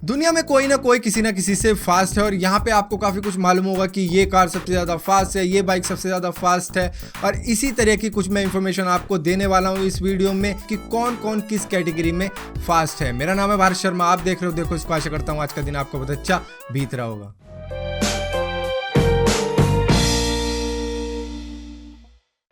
दुनिया में कोई ना कोई किसी ना किसी से फास्ट है और यहाँ पे आपको काफ़ी कुछ मालूम होगा कि ये कार सबसे ज़्यादा फास्ट है, ये बाइक सबसे ज़्यादा फास्ट है और इसी तरह की कुछ मैं इंफॉर्मेशन आपको देने वाला हूँ इस वीडियो में कि कौन कौन किस कैटेगरी में फास्ट है। मेरा नाम है भारत शर्मा, आप देख रहे हो देखो इसको। आशा करता हूँ आज का दिन आपको बहुत अच्छा बीत रहा होगा।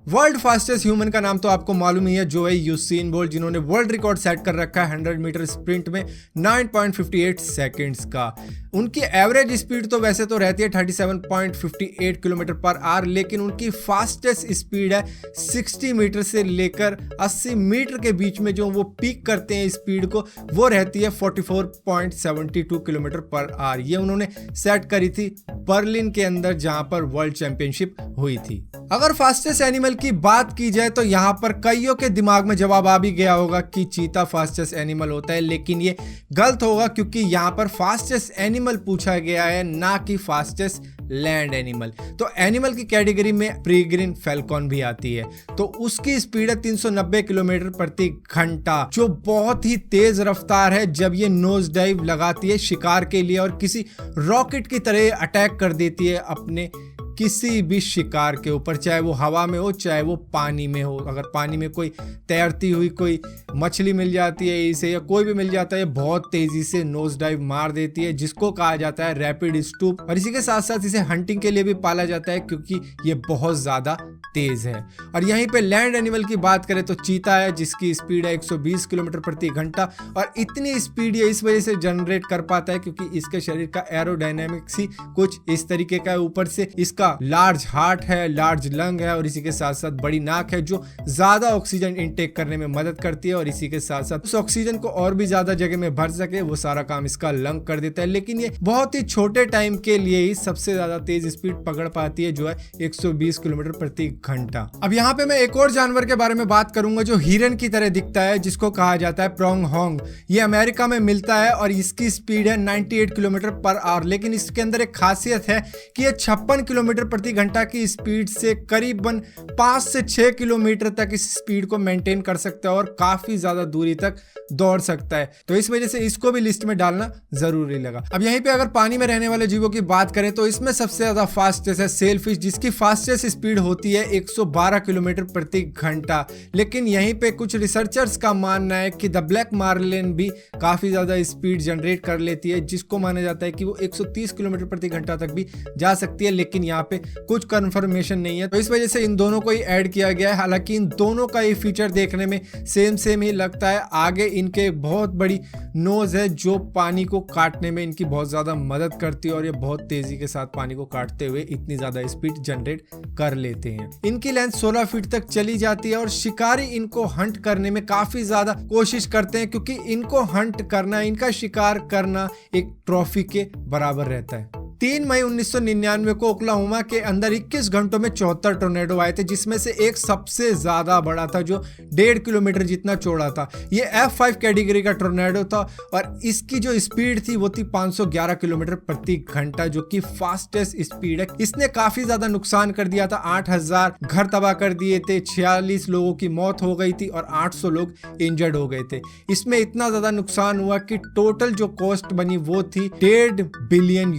वर्ल्ड फास्टेस्ट ह्यूमन का नाम तो आपको मालूम ही है, जो है यूसेन बोल्ट, जिन्होंने वर्ल्ड रिकॉर्ड सेट कर रखा है 100 मीटर स्प्रिंट में 9.58 सेकंड्स का। उनकी एवरेज स्पीड तो वैसे तो रहती है 37.58 किलोमीटर पर आवर, लेकिन उनकी फास्टेस्ट स्पीड है 60 मीटर से लेकर 80 मीटर के बीच में जो वो पीक करते हैं स्पीड को, वो रहती है 44.72 किलोमीटर पर आवर। ये उन्होंने सेट करी थी बर्लिन के अंदर, जहां पर वर्ल्ड चैंपियनशिप हुई थी। अगर फास्टेस्ट एनिमल की बात की जाए तो यहाँ पर कईयों के दिमाग में जवाब आ भी गया होगा कि चीता फास्टेस्ट एनिमल होता है, लेकिन ये गलत होगा क्योंकि यहाँ पर फास्टेस्ट एनिमल पूछा गया है, ना कि फास्टेस्ट लैंड एनिमल। तो एनिमल की कैटेगरी में प्रीग्रीन फैल्कॉन भी आती है, तो उसकी स्पीड है 390 किलोमीटर प्रति घंटा, जो बहुत ही तेज रफ्तार है जब ये नोज डाइव लगाती है शिकार के लिए और किसी रॉकेट की तरह अटैक कर देती है अपने किसी भी शिकार के ऊपर, चाहे वो हवा में हो चाहे वो पानी में हो। अगर पानी में कोई तैरती हुई कोई मछली मिल जाती है इसे, या कोई भी मिल जाता है, बहुत तेजी से नोज डाइव मार देती है, जिसको कहा जाता है रैपिड स्टूप। और इसी के साथ साथ इसे हंटिंग के लिए भी पाला जाता है क्योंकि ये बहुत ज्यादा तेज है। और यहीं पे लैंड एनिमल की बात करें तो चीता है, जिसकी स्पीड है 120 किलोमीटर प्रति घंटा। और इतनी स्पीड ये इस वजह से जनरेट कर पाता है क्योंकि इसके शरीर का एरोडायनेमिक्स ही कुछ इस तरीके का है। ऊपर से इसका लार्ज हार्ट है, लार्ज लंग है और इसी के साथ साथ बड़ी नाक है, जो ज्यादा ऑक्सीजन इनटेक करने में मदद करती है। और इसी के साथ साथ उस ऑक्सीजन को और भी ज्यादा जगह में भर सके, वो सारा काम इसका लंग कर देता है। लेकिन ये बहुत ही छोटे टाइम के लिए ही सबसे ज्यादा तेज स्पीड पकड़ पाती है, जो है 120 किलोमीटर प्रति घंटा। अब यहाँ पे मैं एक और जानवर के बारे में बात करूंगा जो हिरन की तरह दिखता है, जिसको कहा जाता है प्रोंगहोंग। ये अमेरिका में मिलता है और इसकी स्पीड है 98 किलोमीटर पर आवर। लेकिन इसके अंदर एक खासियत है कि ये 56 किलोमीटर प्रति घंटा की स्पीड से करीबन 5 से 6 किलोमीटर तक इस स्पीड को मेंटेन कर सकता है और काफी ज्यादा दूरी तक दौड़ सकता है। तो इस वजह से इसको भी लिस्ट में डालना जरूरी लगा। अब यहीं पे अगर पानी में रहने वाले जीवों की बात करें तो इसमें सबसे ज्यादा फास्टेस्ट है सेलफिश, जिसकी फास्टेस्ट स्पीड होती है 112 किलोमीटर प्रति घंटा। लेकिन यहीं पे कुछ रिसर्चर्स का मानना है कि द ब्लैक मार्लिन भी काफी ज्यादा स्पीड जनरेट कर लेती है, जिसको माना जाता है कि वो 130 किलोमीटर प्रति घंटा तक भी जा सकती है। लेकिन यहाँ पे कुछ कंफर्मेशन नहीं है, तो इस वजह से इन दोनों को ही ऐड किया गया है। हालांकि इन दोनों का ये फीचर देखने में सेम ही लगता है। आगे इनके बहुत बड़ी नोज है जो पानी को काटने में इनकी बहुत ज्यादा मदद करती है और ये बहुत तेजी के साथ पानी को काटते हुए इतनी ज्यादा स्पीड जनरेट कर लेते हैं। इनकी लेंथ 16 फीट तक चली जाती है और शिकारी इनको हंट करने में काफी ज्यादा कोशिश करते हैं, क्योंकि इनको हंट करना, इनका शिकार करना एक ट्रॉफी के बराबर रहता है। 3 मई 1999 को ओक्लाहोमा के अंदर 21 घंटों में 74 टोर्नेडो आए थे, जिसमें से एक सबसे ज्यादा बड़ा था जो 1.5 किलोमीटर जितना चौड़ा था। ये F5 कैटेगरी का टोर्नेडो था और इसकी जो स्पीड थी वो थी 511 किलोमीटर प्रति घंटा, जो कि फास्टेस्ट स्पीड है। इसने काफी ज्यादा नुकसान कर दिया था, 8000 घर तबाह कर दिए थे, 46 लोगों की मौत हो गई थी और 800 लोग इंजर्ड हो गए थे। इसमें इतना ज्यादा नुकसान हुआ कि टोटल जो कॉस्ट बनी वो थी $1.5 बिलियन,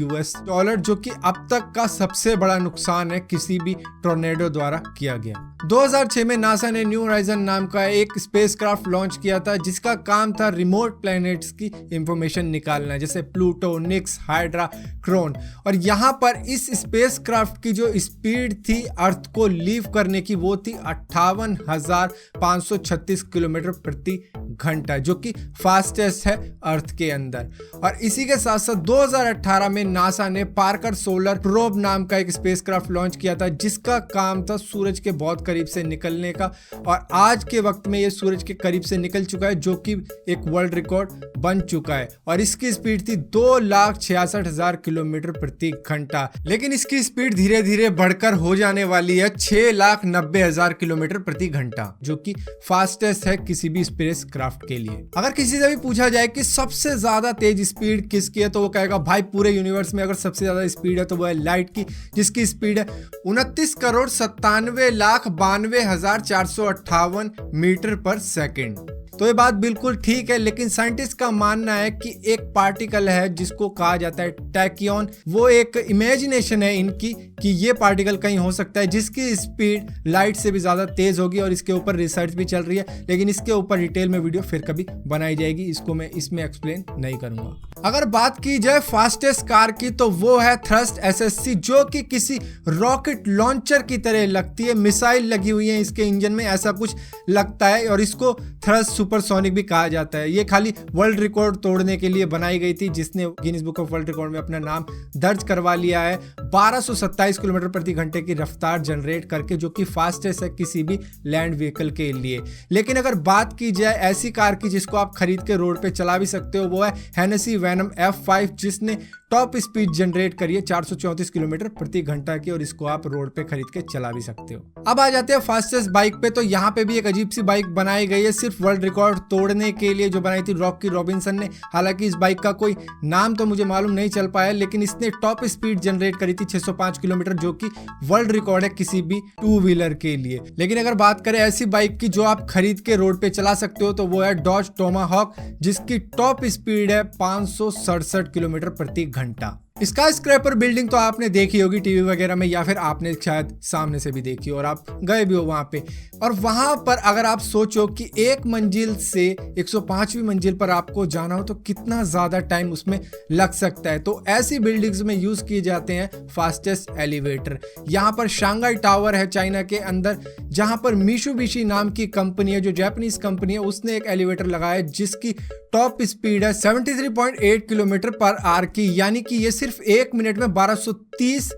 जो कि अब तक का सबसे बड़ा नुकसान है किसी भी टोर्नेडो द्वारा किया गया। 2006 में नासा ने न्यू होराइजन नाम का एक स्पेसक्राफ्ट लॉन्च किया था, जिसका काम था रिमोट प्लैनेट्स की इंफॉर्मेशन निकालना, जैसे प्लूटो, निक्स, हाइड्रा, क्रोन। और यहाँ पर इस स्पेसक्राफ्ट की जो स्पीड थी अर्थ को लीव करने की, वो थी 58,536 किलोमीटर प्रति घंटा, जो कि फास्टेस्ट है अर्थ के अंदर। और इसी के साथ साथ 2018 में नासा ने पार्कर सोलर प्रोब नाम का एक स्पेसक्राफ्ट लॉन्च किया था, जिसका काम था सूरज के बहुत करीब से निकलने का। और आज के वक्त में ये सूरज के करीब से निकल चुका है, जो कि एक वर्ल्ड रिकॉर्ड बन चुका है। और इसकी स्पीड थी 2,66,000 किलोमीटर प्रति घंटा। लेकिन इसकी स्पीड धीरे धीरे बढ़कर हो जाने वाली है 6,90,000 किलोमीटर प्रति घंटा, जो कि फास्टेस्ट है किसी भी स्पेस क्राफ्ट के लिए। अगर किसी से भी पूछा जाए कि सबसे ज्यादा तेज स्पीड किसकी है, तो वो कहेगा भाई पूरे यूनिवर्स में अगर सबसे ज्यादा स्पीड है तो वो है लाइट की, जिसकी स्पीड है 29,97,92,458 मीटर पर सेकेंड। तो ये बात बिल्कुल ठीक है, लेकिन साइंटिस्ट का मानना है कि एक पार्टिकल है जिसको कहा जाता है टैक्योन, वो एक इमेजिनेशन है इनकी कि ये पार्टिकल कहीं हो सकता है जिसकी स्पीड लाइट से भी ज्यादा तेज होगी, और इसके ऊपर रिसर्च भी चल रही है, लेकिन इसके ऊपर डिटेल में वीडियो फिर कभी बनाई जाएगी, इसको मैं इसमें एक्सप्लेन नहीं करूंगा। अगर बात की जाए फास्टेस्ट कार की तो वो है थ्रस्ट एसएससी, जो कि किसी रॉकेट लॉन्चर की तरह लगती है, मिसाइल लगी हुई है इसके इंजन में ऐसा कुछ लगता है, और इसको थ्रस्ट सुपरसोनिक भी कहा जाता है। ये खाली वर्ल्ड रिकॉर्ड तोड़ने के लिए बनाई गई थी, जिसने Guinness book of world record में अपना नाम दर्ज करवा लिया है 1227 किलोमीटर प्रति घंटे की रफ्तार जनरेट करके, जो कि फास्टेस्ट है किसी भी लैंड व्हीकल के लिए। लेकिन अगर बात की जाए ऐसी कार की जिसको आप खरीद के रोड पे चला भी सकते हो, वो है हेनेसी वेनम F5, जिसने टॉप स्पीड जनरेट करी है 434 किलोमीटर प्रति घंटा की, और इसको आप रोड पे खरीद के चला भी सकते हो। अब आ जाते हैं फास्टेस्ट बाइक पे, तो यहाँ पे भी एक अजीब सी बाइक बनाई गई है सिर्फ वर्ल्ड रिकॉर्ड तोड़ने के लिए, जो बनाई थी रॉकी रॉबिन्सन ने। हालांकि इस बाइक का कोई नाम तो मुझे मालूम नहीं चल पाया, लेकिन इसने टॉप स्पीड जनरेट करी थी 605 किलोमीटर, जो कि वर्ल्ड रिकॉर्ड है किसी भी टू व्हीलर के लिए। लेकिन अगर बात करें ऐसी बाइक की जो आप खरीद के रोड पे चला सकते हो, तो वो है डॉज टोमाहॉक, जिसकी टॉप स्पीड है 567 किलोमीटर प्रति घंटा। स्काई स्क्रैपर बिल्डिंग तो आपने देखी होगी टीवी वगैरह में, या फिर आपने शायद सामने से भी देखी हो और आप गए भी हो वहां पे। और वहां पर अगर आप सोचो कि एक मंजिल से 105वीं मंजिल पर आपको जाना हो तो कितना ज्यादा टाइम उसमें लग सकता है, तो ऐसी बिल्डिंग्स में यूज किए जाते हैं फास्टेस्ट एलिवेटर। यहाँ पर शांघाई टावर है चाइना के अंदर, जहां पर मित्सुबिशी नाम की कंपनी है, जो जापानीज कंपनी है, उसने एक एलिवेटर लगाया जिसकी टॉप स्पीड है 73.8 किलोमीटर पर आवर की, यानी कि ये सिर्फ 1 मिनट में 1230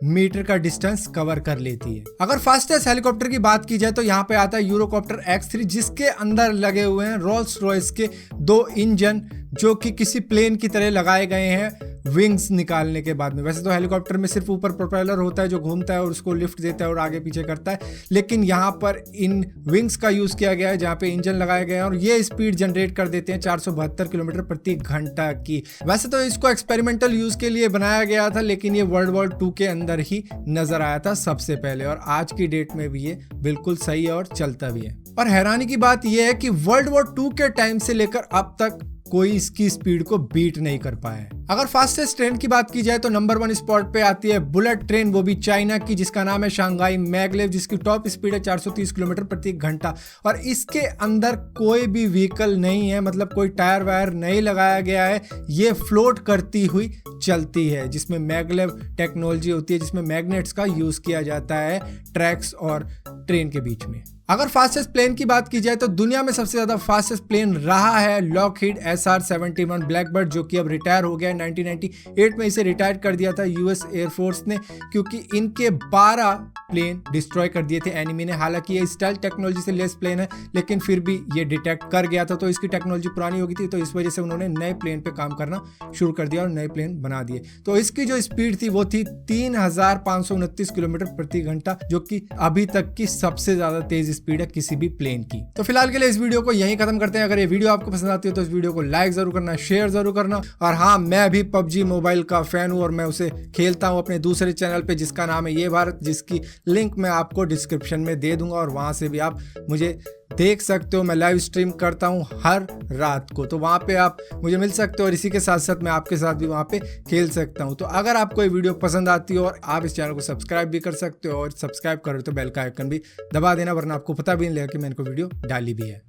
मीटर का डिस्टेंस कवर कर लेती है। अगर फास्टेस्ट हेलीकॉप्टर की बात की जाए तो यहाँ पे आता है यूरोकॉप्टर X3, जिसके अंदर लगे हुए हैं रोल्स रॉयस के 2 इंजन, जो कि किसी प्लेन की तरह लगाए गए हैं विंग्स निकालने के बाद में। वैसे तो हेलीकॉप्टर में सिर्फ ऊपर प्रोपेलर होता है जो घूमता है और उसको लिफ्ट देता है और आगे पीछे करता है, लेकिन यहाँ पर इन विंग्स का यूज किया गया है जहाँ पे इंजन लगाया गया है, और ये स्पीड जनरेट कर देते हैं 472 किलोमीटर प्रति घंटा की। वैसे तो इसको एक्सपेरिमेंटल यूज के लिए बनाया गया था, लेकिन ये वर्ल्ड वॉर 2 के अंदर ही नजर आया था सबसे पहले, और आज की डेट में भी ये बिल्कुल सही है और चलता भी है। और हैरानी की बात यह है कि वर्ल्ड वॉर 2 के टाइम से लेकर अब तक कोई इसकी स्पीड को बीट नहीं कर पाया है। अगर फास्टेस्ट ट्रेन की बात की जाए तो नंबर 1 स्पॉट पे आती है बुलेट ट्रेन, वो भी चाइना की, जिसका नाम है शांघाई मैगलेव, जिसकी टॉप स्पीड है 430 किलोमीटर प्रति घंटा, और इसके अंदर कोई भी व्हीकल नहीं है, मतलब कोई टायर वायर नहीं लगाया गया है, ये फ्लोट करती हुई चलती है, जिसमें मैगलेव टेक्नोलॉजी होती है, जिसमें मैग्नेट्स का यूज किया जाता है ट्रैक्स और ट्रेन के बीच में। अगर फास्टेस्ट प्लेन की बात की जाए तो दुनिया में सबसे ज्यादा फास्टेस्ट प्लेन रहा है लॉकहीड SR-71 ब्लैकबर्ड, जो कि अब रिटायर हो गया है। 1998 में इसे रिटायर कर दिया था यूएस एयरफोर्स ने, क्योंकि इनके 12 प्लेन डिस्ट्रॉय कर दिए थे एनिमी ने। हालांकि ये स्टाइल टेक्नोलॉजी से लेस प्लेन है, लेकिन फिर भी ये डिटेक्ट कर गया था, तो इसकी टेक्नोलॉजी पुरानी हो गई थी, तो इस वजह से उन्होंने नए प्लेन पे काम करना शुरू कर दिया और नए प्लेन बना दिए। तो इसकी जो स्पीड थी वो थी 3529 किलोमीटर प्रति घंटा, जो कि अभी तक की सबसे ज्यादा तेज स्पीड है किसी भी प्लेन की। तो फिलहाल के लिए इस वीडियो को यहीं खत्म करते हैं। अगर ये वीडियो आपको पसंद आती है तो इस वीडियो को लाइक जरूर करना, शेयर जरूर करना, और हाँ, मैं भी PUBG मोबाइल का फैन हूँ और मैं उसे खेलता हूँ अपने दूसरे चैनल पे, जिसका नाम है ये भारत, जिसकी लिंक मैं आपको डिस्क्रिप्शन में दे दूंगा, और वहां से भी आप मुझे देख सकते हो। मैं लाइव स्ट्रीम करता हूँ हर रात को, तो वहाँ पे आप मुझे मिल सकते हो, और इसी के साथ साथ मैं आपके साथ भी वहाँ पे खेल सकता हूँ। तो अगर आपको ये वीडियो पसंद आती हो, और आप इस चैनल को सब्सक्राइब भी कर सकते हो, और सब्सक्राइब करो तो बेल का आइकन भी दबा देना, वरना आपको पता भी नहीं लगेगा कि मैंने कोई वीडियो डाली भी है।